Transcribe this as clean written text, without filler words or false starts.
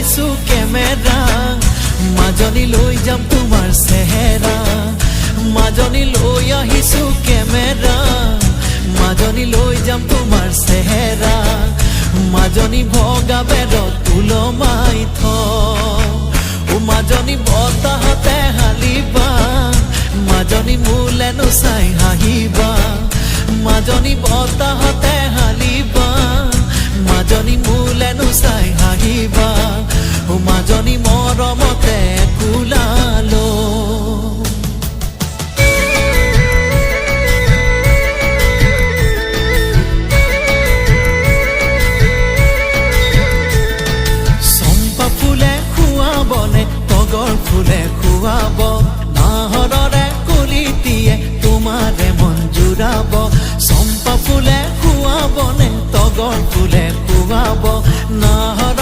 আহিছো কেমেৰা মাজনী লৈ যাম তোমাৰ চেহেৰা মাজনী লৈ আহিছো কেমেৰা মাজনী লৈ যাম তোমাৰ চেহেৰা মাজনী ভগা বেৰত ওলমাই থ মাজনী বতাহতে হালিবা মাজনী মোলেনো চাই হাঁহিবা মাজনী বতাহতে হালিবা মাজনী মোলেনো চাই হাঁহিবা মাজনী মৰমতে কুলালো চম্পা ফুলে খুৱাবনে তগৰ ফুলে খুৱাব